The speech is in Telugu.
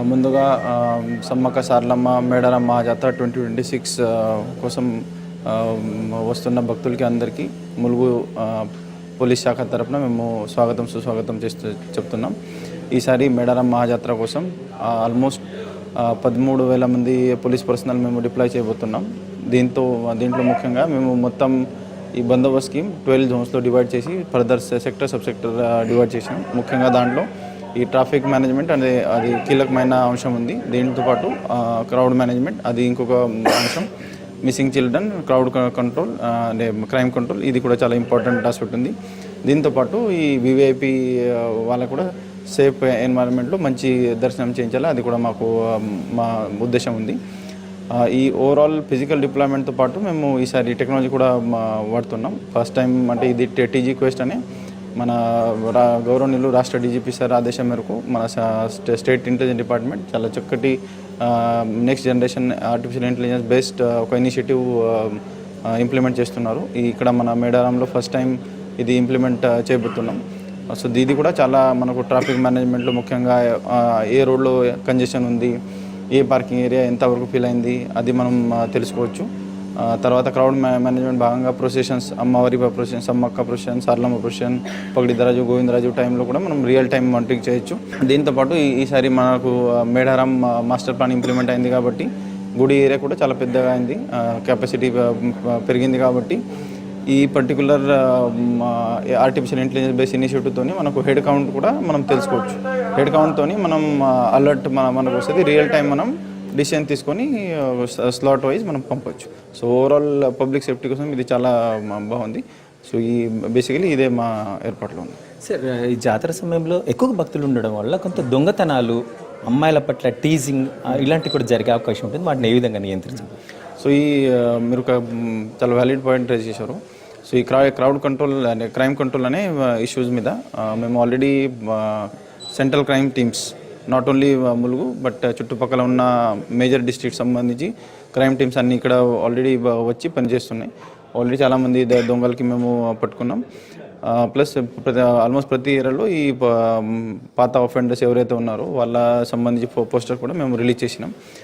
ముందుగా సమ్మక్క సారలమ్మ మేడారం మహాజాతర 2026 కోసం వస్తున్న భక్తులకి అందరికీ ములుగు పోలీస్ శాఖ తరపున మేము స్వాగతం సుస్వాగతం చెప్తున్నాం. ఈసారి మేడారం మహాజాతర కోసం ఆల్మోస్ట్ 13,000 మంది పోలీస్ పర్సనల్ మేము డిప్లాయ్ చేయబోతున్నాం. దీంట్లో ముఖ్యంగా మేము మొత్తం ఈ బందోబస్తు స్కీమ్ 12 జోన్స్లో డివైడ్ చేసి further sector sub sector divide చేసాం. ముఖ్యంగా దాంట్లో ఈ ట్రాఫిక్ మేనేజ్మెంట్ అనేది అది కీలకమైన అంశం ఉంది. దీంతో పాటు క్రౌడ్ మేనేజ్మెంట్ అది ఇంకొక అంశం, missing children, crowd control, crime control ఇది కూడా చాలా ఇంపార్టెంట్ ఆస్పెక్ట్ ఉంది. దీంతోపాటు ఈ వివిఐపి వాళ్ళకు కూడా సేఫ్ ఎన్వైరన్మెంట్లో మంచి దర్శనం చేయించాలి, అది కూడా మా ఉద్దేశం ఉంది. ఈ ఓవరాల్ ఫిజికల్ డిప్లాయ్మెంట్తో పాటు మేము ఈసారి టెక్నాలజీ కూడా వాడుతున్నాం. ఫస్ట్ టైం అంటే ఇది టీజీ క్వెస్ట్ అనే మన గౌరవనీయులు రాష్ట్ర డీజీపీ సార్ ఆదేశం మేరకు మన స్టేట్ ఇంటెలిజెన్స్ డిపార్ట్మెంట్ చాలా చక్కటి next generation artificial intelligence based ఒక ఇనిషియేటివ్ ఇంప్లిమెంట్ చేస్తున్నారు. ఇక్కడ మన మేడారంలో ఫస్ట్ టైం ఇది ఇంప్లిమెంట్ చేయబోతున్నాం. సో ఇది కూడా చాలా మనకు ట్రాఫిక్ మేనేజ్మెంట్లో ముఖ్యంగా ఏ రోడ్లో కంజెషన్ ఉంది, ఏ పార్కింగ్ ఏరియా ఎంతవరకు ఫీల్ అయింది అది మనం తెలుసుకోవచ్చు. తర్వాత క్రౌడ్ మేనేజ్మెంట్ భాగంగా ప్రొసెషన్స్, అమ్మవారి procession, Sammakka procession, Saralamma procession, Pagididdaraju, Govindaraju టైంలో కూడా మనం రియల్ టైం మానిటరింగ్ చేయొచ్చు. దీంతోపాటు ఈసారి మనకు మేడారం మాస్టర్ ప్లాన్ ఇంప్లిమెంట్ అయింది కాబట్టి గుడి ఏరియా కూడా చాలా పెద్దగా అయింది, కెపాసిటీ పెరిగింది. కాబట్టి ఈ పర్టికులర్ ఆర్టిఫిషియల్ ఇంటెలిజెన్స్ బేస్ ఇనిషియేటివ్తో మనకు హెడ్ కౌంట్ కూడా మనం తెలుసుకోవచ్చు. హెడ్ కౌంట్తో మనం అలర్ట్ మనకు వస్తుంది, రియల్ టైం మనం డిసిషన్ తీసుకొని స్లాట్ వైజ్ మనం పంపవచ్చు. సో ఓవరాల్ పబ్లిక్ సేఫ్టీ కోసం ఇది చాలా బాగుంది. సో బేసికలీ ఇదే మా ఏర్పాట్లో ఉంది. సార్, ఈ జాతర సమయంలో ఎక్కువ భక్తులు ఉండడం వల్ల కొంత దొంగతనాలు, అమ్మాయిల పట్ల టీజింగ్ ఇలాంటివి కూడా జరిగే అవకాశం ఉంటుంది. వాటిని ఏ విధంగా నియంత్రించాలి? సో మీరు ఒక చాలా వ్యాలిడ్ పాయింట్ రైజ్ చేశారు. సో ఈ క్రౌడ్ కంట్రోల్ అనే క్రైమ్ కంట్రోల్ అనే ఇష్యూస్ మీద మేము already central crime teams not only Mulugu but చుట్టుపక్కల ఉన్న మేజర్ డిస్ట్రిక్ట్ సంబంధించి క్రైమ్ టీమ్స్ అన్నీ ఇక్కడ ఆల్రెడీ వచ్చి పనిచేస్తున్నాయి. ఆల్రెడీ చాలామంది దొంగలకి మేము పట్టుకున్నాం. ప్లస్ ఆల్మోస్ట్ ప్రతి ఏరియాలో ఈ పాత అఫెండర్స్ ఎవరైతే ఉన్నారో వాళ్ళ సంబంధించి పోస్టర్ కూడా మేము రిలీజ్ చేసినాం.